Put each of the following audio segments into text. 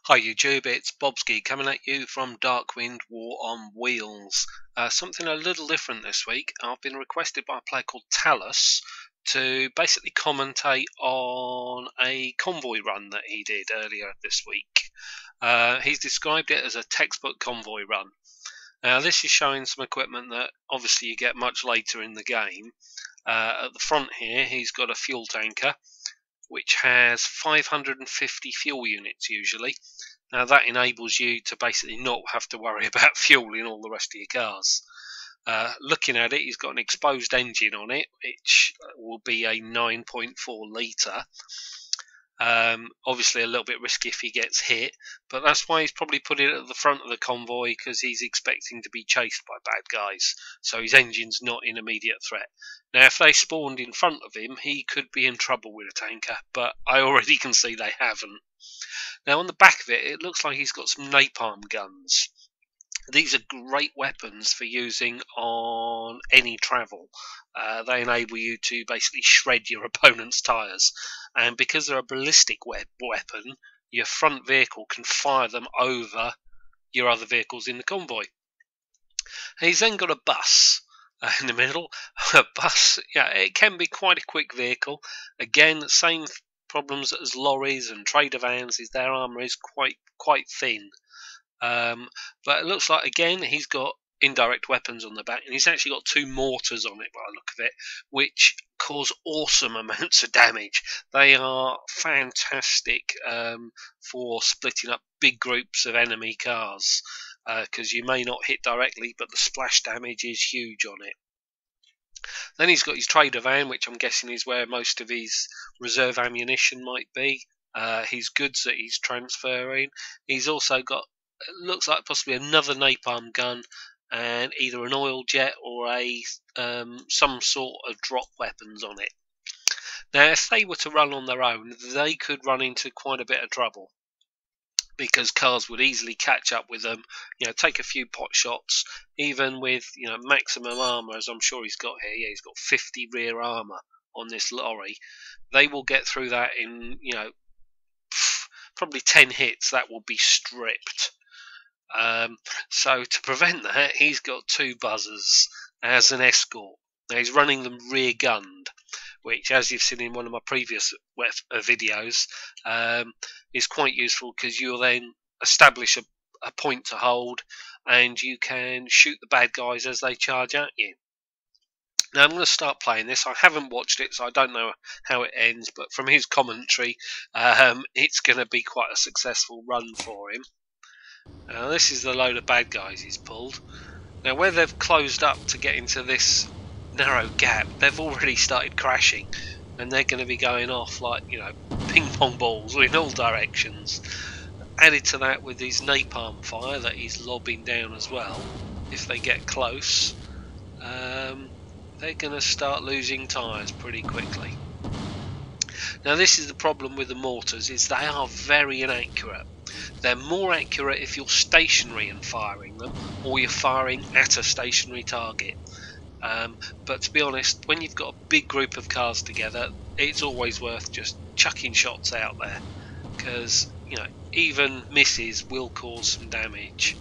Hi YouTube, it's Bobski coming at you from Darkwind War on Wheels. Something a little different this week. I've been requested by a player called Tallus to basically commentate on a convoy run that he did earlier this week. He's described it as a textbook convoy run. Now this is showing some equipment that obviously you get much later in the game. At the front here he's got a fuel tanker which has 550 fuel units usually. Now that enables you to basically not have to worry about fuel in all the rest of your cars. Looking at it, he's got an exposed engine on it, which will be a 9.4 litre. Obviously a little bit risky if he gets hit, but that's why he's probably put it at the front of the convoy, because he's expecting to be chased by bad guys, so his engine's not in immediate threat. Now if they spawned in front of him, he could be in trouble with a tanker, but I already can see they haven't. Now on the back of it, it looks like he's got some napalm guns. These are great weapons for using on any travel. They enable you to basically shred your opponent's tyres, and because they're a ballistic weapon, your front vehicle can fire them over your other vehicles in the convoy. He's then got a bus in the middle. A bus, yeah, it can be quite a quick vehicle. Again, same problems as lorries and trader vans, is their armour is quite thin. But it looks like, again, he's got indirect weapons on the back, and he's actually got two mortars on it by the look of it, which cause awesome amounts of damage. They are fantastic for splitting up big groups of enemy cars, because you may not hit directly, but the splash damage is huge on it. Then he's got his trader van, which I'm guessing is where most of his reserve ammunition might be, his goods that he's transferring. He's also got, it looks like possibly another napalm gun and either an oil jet or a some sort of drop weapons on it. Now if they were to run on their own, they could run into quite a bit of trouble, because cars would easily catch up with them, take a few pot shots, even with maximum armour, as I'm sure he's got here. Yeah, he's got 50 rear armour on this lorry. They will get through that in probably 10 hits. That will be stripped. So to prevent that, he's got two buzzers as an escort. Now he's running them rear gunned, which, as you've seen in one of my previous videos, is quite useful, because you'll then establish a point to hold and you can shoot the bad guys as they charge at you. Now I'm going to start playing this. I haven't watched it, so I don't know how it ends, but from his commentary, it's going to be quite a successful run for him. Now this is the load of bad guys he's pulled. Now where they've closed up to get into this narrow gap, they've already started crashing, and they're going to be going off like ping pong balls in all directions. Added to that with his napalm fire that he's lobbing down as well, if they get close, they're going to start losing tyres pretty quickly. Now this is the problem with the mortars, is they are very inaccurate. They're more accurate if you're stationary and firing them, or you're firing at a stationary target. But to be honest, when you've got a big group of cars together, it's always worth just chucking shots out there, because even misses will cause some damage.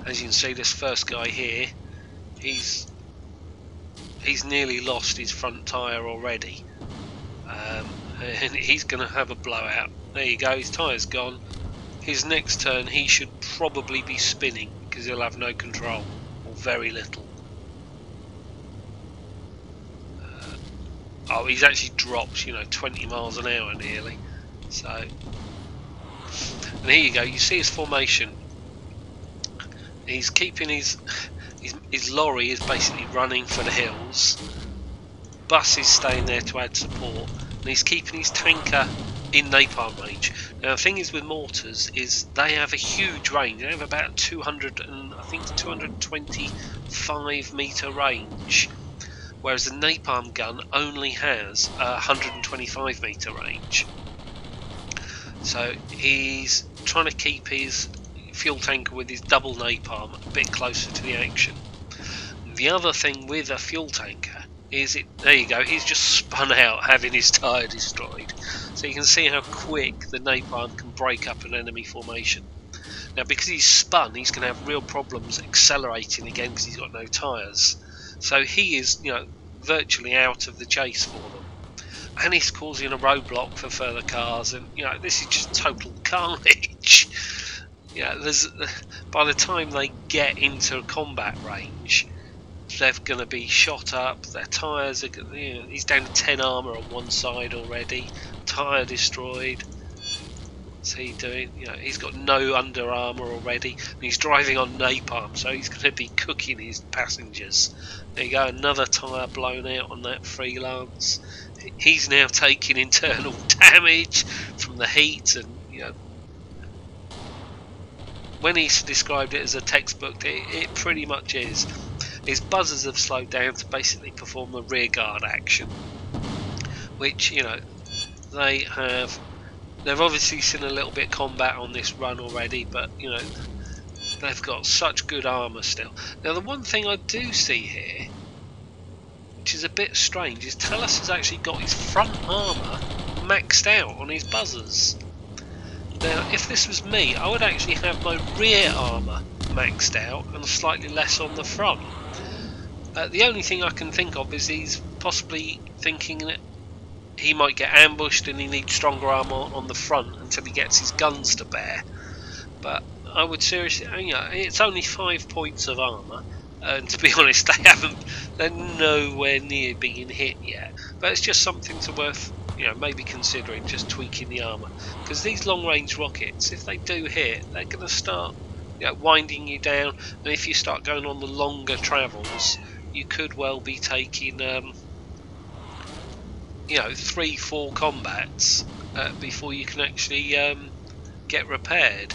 As you can see, this first guy here, he's nearly lost his front tyre already, and he's going to have a blowout. There you go, his tyre's gone. His next turn he should probably be spinning, because he'll have no control, or very little. Oh, he's actually dropped, 20 miles an hour nearly. So, and here you go, you see his formation. He's keeping his lorry is basically running for the hills. Bus is staying there to add support, and he's keeping his tanker in napalm range. Now the thing is with mortars is they have a huge range. They have about 225 metre range, whereas the napalm gun only has a 125 metre range. So he's trying to keep his fuel tanker with his double napalm a bit closer to the action. The other thing with a fuel tanker is there you go, he's just spun out having his tyre destroyed. So you can see how quick the napalm can break up an enemy formation. Now, because he's spun, he's going to have real problems accelerating again because he's got no tyres. So he is, virtually out of the chase for them. And he's causing a roadblock for further cars, and this is just total carnage. By the time they get into combat range, they're going to be shot up. Their tyres are, he's down to 10 armour on one side already, tyre destroyed. What's he doing? He's got no under armour already, and he's driving on napalm, so he's going to be cooking his passengers. There you go, another tyre blown out on that freelance. He's now taking internal damage from the heat, and when he's described it as a textbook, it pretty much is. His buzzers have slowed down to basically perform the rearguard action, which they've obviously seen a little bit of combat on this run already, but they've got such good armour still. Now, the one thing I do see here, which is a bit strange, is Tallus has actually got his front armour maxed out on his buzzers. Now, if this was me, I would actually have my rear armour maxed out and slightly less on the front. The only thing I can think of is he's possibly thinking that he might get ambushed and he needs stronger armour on the front until he gets his guns to bear. But I would seriously, it's only 5 points of armour, and to be honest, they're nowhere near being hit yet. But it's just something to worth, maybe considering, just tweaking the armour, because these long-range rockets, if they do hit, they're going to start, winding you down, and if you start going on the longer travels, you could well be taking 3-4 combats before you can actually get repaired.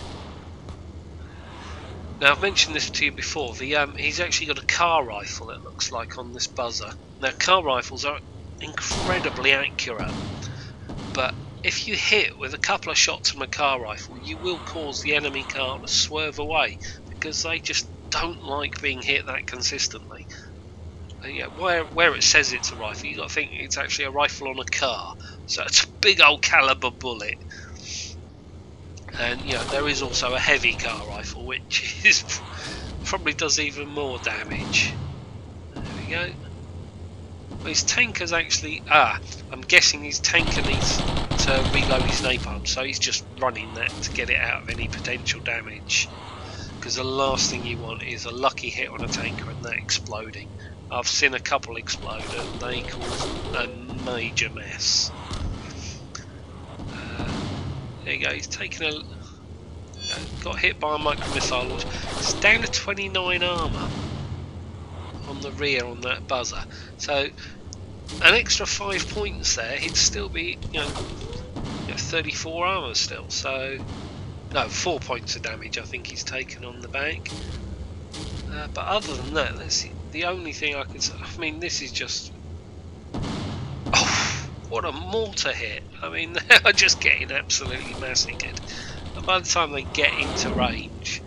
Now, I've mentioned this to you before. He's actually got a car rifle, it looks like, on this buzzer. Now, car rifles are incredibly accurate, but if you hit with a couple of shots from a car rifle, you will cause the enemy car to swerve away, because they just don't like being hit that consistently. Where it says it's a rifle, you've got to think it's actually a rifle on a car, so it's a big old caliber bullet. And there is also a heavy car rifle, which probably does even more damage. There we go. Well, his tanker's actually, I'm guessing his tanker needs to reload his napalm, so he's just running that to get it out of any potential damage, because the last thing you want is a lucky hit on a tanker and that exploding. I've seen a couple explode and they cause a major mess. There you go, he's taken got hit by a micro missile launch. It's down to 29 armour on the rear on that buzzer. So an extra 5 points there, he'd still be 34 armour still. So no, 4 points of damage I think he's taken on the back. But other than that, that's the only thing I could say. I mean, this is just... Oh, what a mortar hit. I mean, they are just getting absolutely massacred. And by the time they get into range,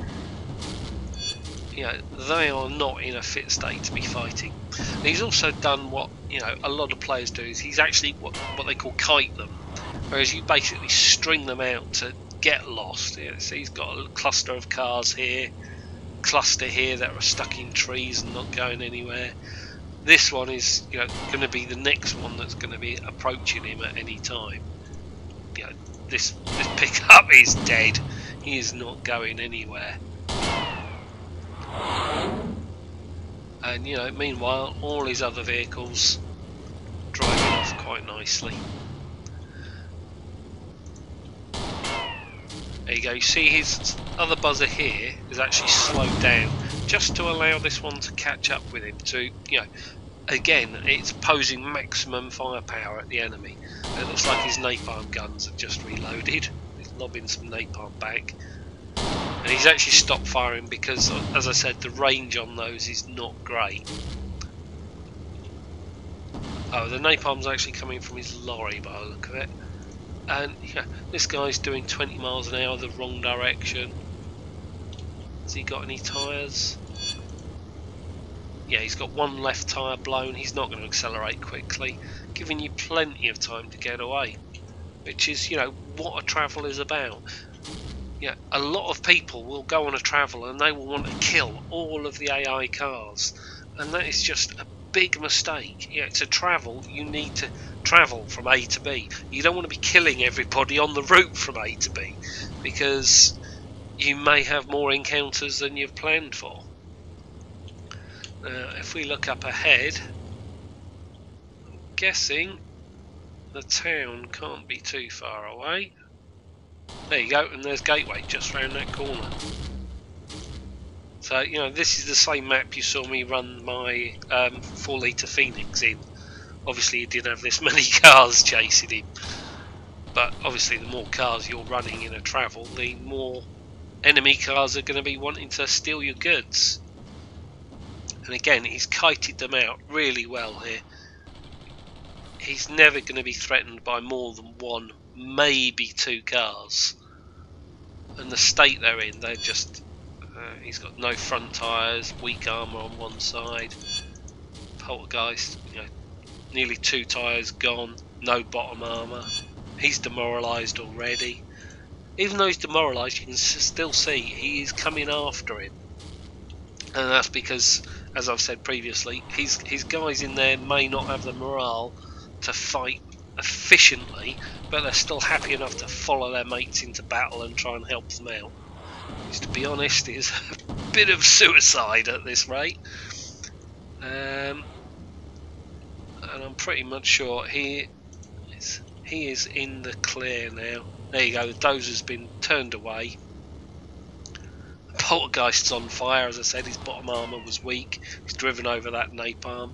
they are not in a fit state to be fighting. And he's also done what, a lot of players do, is he's actually what they call kite them. Whereas you basically string them out to get lost. So he's got a cluster of cars here, cluster here that are stuck in trees and not going anywhere. This one is going to be the next one that's going to be approaching him at any time. This pickup is dead. He is not going anywhere. And meanwhile, all his other vehicles driving off quite nicely. There you go, you see his other buzzer here is actually slowed down just to allow this one to catch up with him to, again, it's posing maximum firepower at the enemy. It looks like his napalm guns have just reloaded. He's lobbing some napalm back. And he's actually stopped firing because, as I said, the range on those is not great. Oh, the napalm's actually coming from his lorry by the look of it. And this guy's doing 20 miles an hour the wrong direction. Has he got any tyres? Yeah, he's got one left tyre blown. He's not going to accelerate quickly, giving you plenty of time to get away. which is, you know, what a travel is about. Yeah, a lot of people will go on a travel and they will want to kill all of the AI cars, and that is just a big mistake. Yeah, to travel, you need to travel from A to B. You don't want to be killing everybody on the route from A to B, because you may have more encounters than you've planned for. Now, if we look up ahead, I'm guessing the town can't be too far away. There you go, and there's Gateway just round that corner. So, you know, this is the same map you saw me run my 4 litre Phoenix in. Obviously he didn't have this many cars chasing him, but obviously the more cars you're running in a travel, the more enemy cars are going to be wanting to steal your goods. And again, he's kited them out really well here. He's never going to be threatened by more than 1, maybe 2 cars. And the state they're in, they're just... he's got no front tyres, weak armour on one side. Poltergeist, you know, nearly 2 tyres gone, no bottom armour. He's demoralised already. Even though he's demoralised, you can still see he is coming after him. And that's because, as I've said previously, his guys in there may not have the morale to fight efficiently, but they're still happy enough to follow their mates into battle and try and help them out. Which, to be honest, is a bit of suicide at this rate. And I'm pretty much sure he is in the clear now. There you go, the dozer's been turned away. Poltergeist's on fire, as I said, his bottom armour was weak. He's driven over that napalm.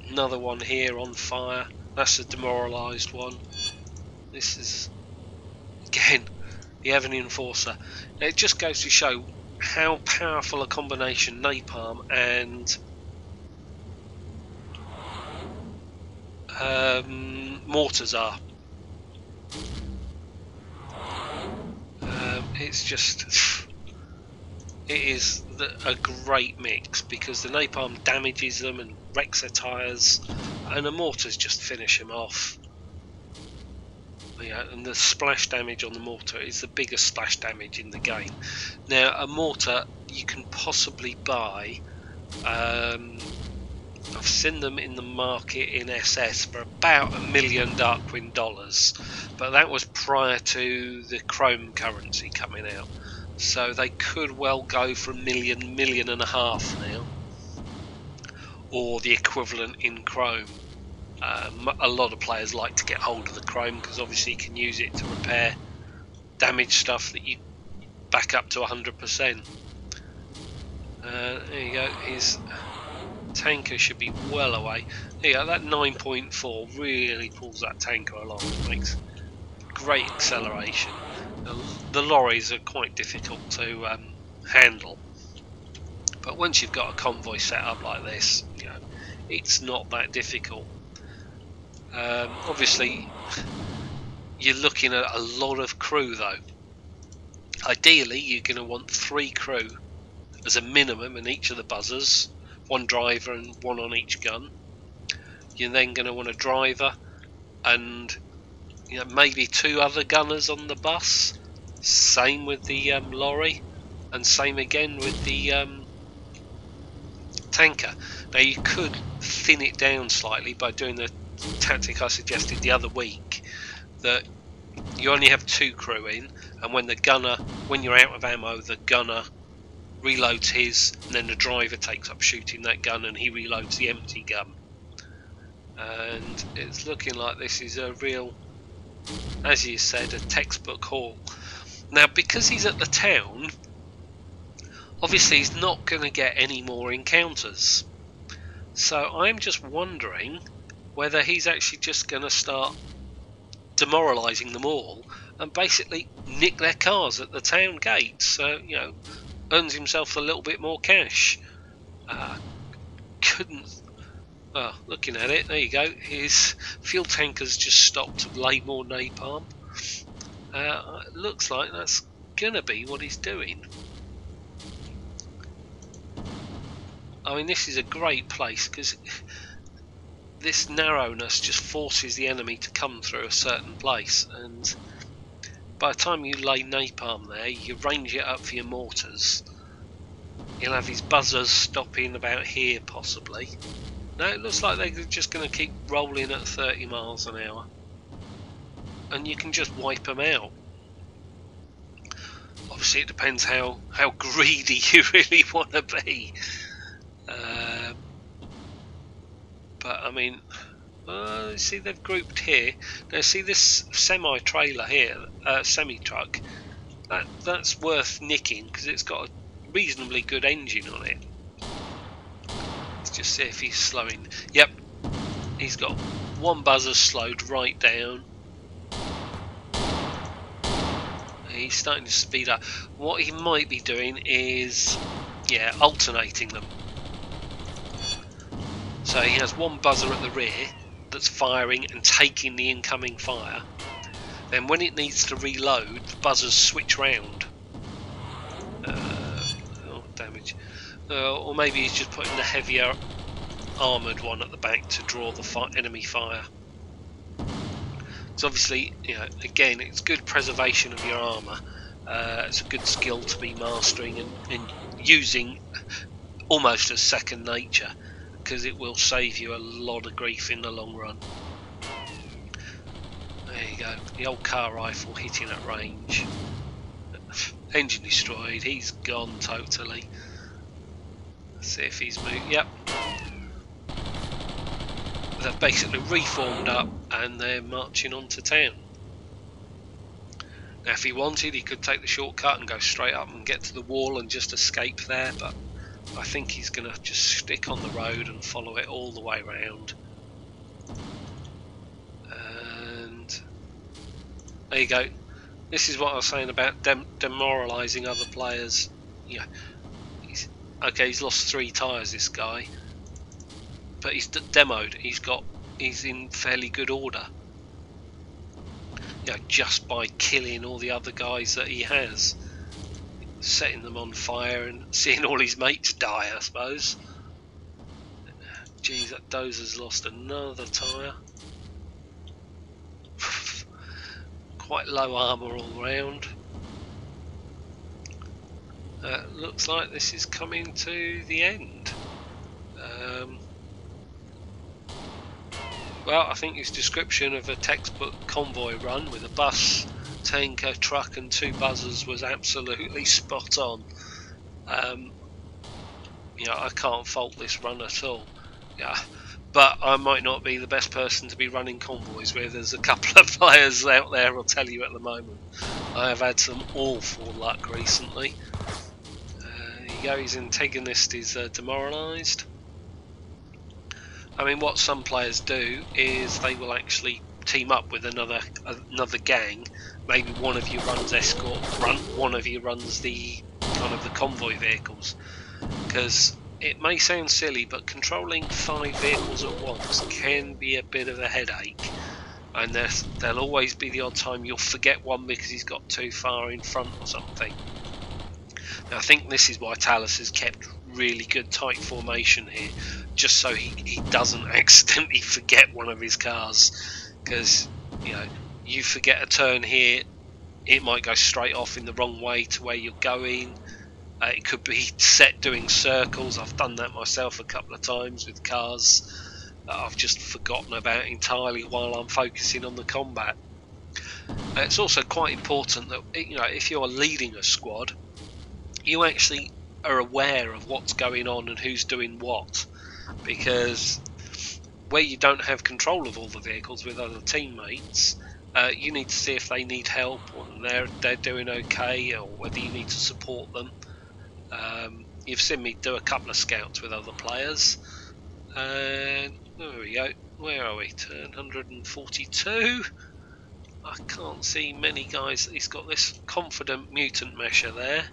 Another one here on fire. That's a demoralised one. This is, again, the Ebony Enforcer. It just goes to show how powerful a combination napalm and mortars are. It's just, it is a great mix, because the napalm damages them and wrecks their tyres, and the mortars just finish them off. Yeah, and the splash damage on the mortar is the biggest splash damage in the game. Now, a mortar you can possibly buy. I've seen them in the market in SS for about $1 million Darkwind dollars, but that was prior to the Chrome currency coming out. So they could well go for $1 million, $1.5 million now, or the equivalent in Chrome. A lot of players like to get hold of the Chrome because obviously you can use it to repair damaged stuff that you back up to 100%. There you go. His tanker should be well away. There you go. That 9.4 really pulls that tanker along. It makes great acceleration. The lorries are quite difficult to handle, but once you've got a convoy set up like this, you know, it's not that difficult. Obviously, you're looking at a lot of crew though. Ideally, you're going to want 3 crew as a minimum in each of the buzzers, 1 driver and 1 on each gun. You're then going to want a driver and, you know, maybe 2 other gunners on the bus. Same with the lorry, and same again with the tanker. Now you could thin it down slightly by doing the tactic I suggested the other week, that you only have 2 crew in, and when the gunner, when you're out of ammo, the gunner reloads his, and then the driver takes up shooting that gun and he reloads the empty gun. And it's looking like this is a real, as you said, a textbook haul. Now, because he's at the town, obviously he's not going to get any more encounters. So I'm just wondering whether he's actually just going to start demoralising them all and basically nick their cars at the town gates. So, you know, earns himself a little bit more cash. Well, looking at it, there you go. His fuel tanker's just stopped to lay more napalm. It looks like that's gonna be what he's doing. I mean, this is a great place because this narrowness just forces the enemy to come through a certain place, and by the time you lay napalm there, you range it up for your mortars. You'll have his buzzers stopping about here possibly. No, it looks like they're just going to keep rolling at 30 miles an hour. And you can just wipe them out. Obviously it depends how greedy you really want to be. But I mean, see they've grouped here. Now see this semi-trailer here, semi-truck, that's worth nicking because it's got a reasonably good engine on it. Let's just see if he's slowing. Yep, he's got one buzzer slowed right down. He's starting to speed up. What he might be doing is, yeah, alternating them. So he has one buzzer at the rear that's firing and taking the incoming fire. Then when it needs to reload, the buzzers switch round. Oh, damage. Or maybe he's just putting the heavier armoured one at the back to draw the enemy fire. So obviously, you know, again, it's good preservation of your armour. It's a good skill to be mastering and using almost as second nature, because it will save you a lot of grief in the long run. There you go, the old car rifle hitting at range. Engine destroyed, he's gone totally. Let's see if he's moved. Yep. They've basically reformed up and they're marching on to town. Now if he wanted, he could take the shortcut and go straight up and get to the wall and just escape there, but I think he's going to just stick on the road and follow it all the way round. And there you go. This is what I was saying about demoralising other players. Yeah, he's lost 3 tyres, this guy. But he's demoed. He's in fairly good order. You know, just by killing all the other guys that he has, setting them on fire and seeing all his mates die, I suppose. Geez, that dozer's lost another tyre. Quite low armour all round. Looks like this is coming to the end. Well, I think his description of a textbook convoy run with a bus, tanker, truck and 2 buzzers was absolutely spot on. You know, I can't fault this run at all. Yeah, but I might not be the best person to be running convoys with. There's a couple of players out there will tell you at the moment. I have had some awful luck recently. There you go, his antagonist is demoralised. I mean, what some players do is they will actually team up with another gang. Maybe one of you runs escort, one of you runs the kind of the convoy vehicles. Because it may sound silly, but controlling 5 vehicles at once can be a bit of a headache. And there'll always be the odd time you'll forget one because he's got too far in front or something. Now, I think this is why Tallus has kept really good tight formation here, just so he doesn't accidentally forget one of his cars. Because, you know, you forget a turn here, it might go straight off in the wrong way to where you're going. It could be set doing circles. I've done that myself a couple of times with cars that I've just forgotten about entirely while I'm focusing on the combat. It's also quite important that, you know, if you're leading a squad, you actually are aware of what's going on and who's doing what, because where you don't have control of all the vehicles with other teammates, you need to see if they need help or they're doing okay, or whether you need to support them. You've seen me do a couple of scouts with other players. There we go. Where are we? Turn 142. I can't see many guys. He's got this confident mutant mesher there,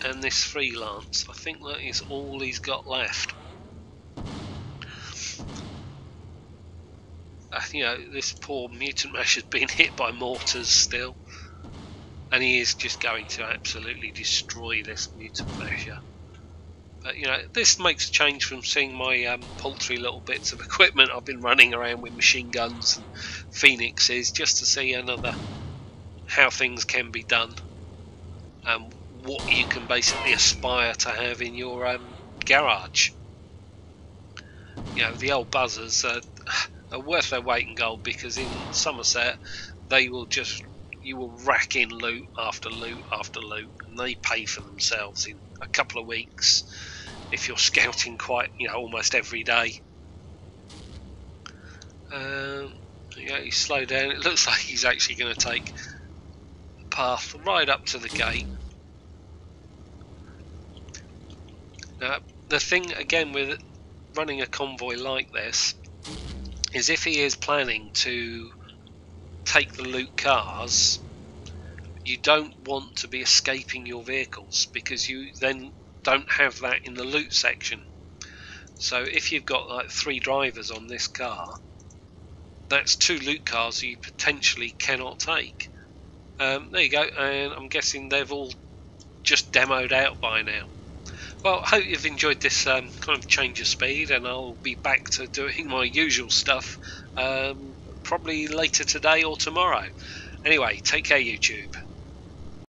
and this freelance. I think that is all he's got left. You know, this poor mutant mesh has been hit by mortars still, and he is just going to absolutely destroy this mutant mesher. But you know, this makes a change from seeing my paltry little bits of equipment I've been running around with, machine guns and phoenixes, just to see another how things can be done and what you can basically aspire to have in your garage. You know, the old buzzers are worth their weight in gold, because in Somerset they will just, you will rack in loot after loot after loot, and they pay for themselves in a couple of weeks if you're scouting quite, you know, almost every day. Yeah, he's slowed down. It looks like he's actually going to take the path right up to the gate. Now, the thing again with running a convoy like this is, if he is planning to take the loot cars, you don't want to be escaping your vehicles, because you then don't have that in the loot section. So if you've got like 3 drivers on this car, that's 2 loot cars you potentially cannot take. There you go, and I'm guessing they've all just demoed out by now. Well, I hope you've enjoyed this kind of change of speed, and I'll be back to doing my usual stuff probably later today or tomorrow. Anyway, take care, YouTube.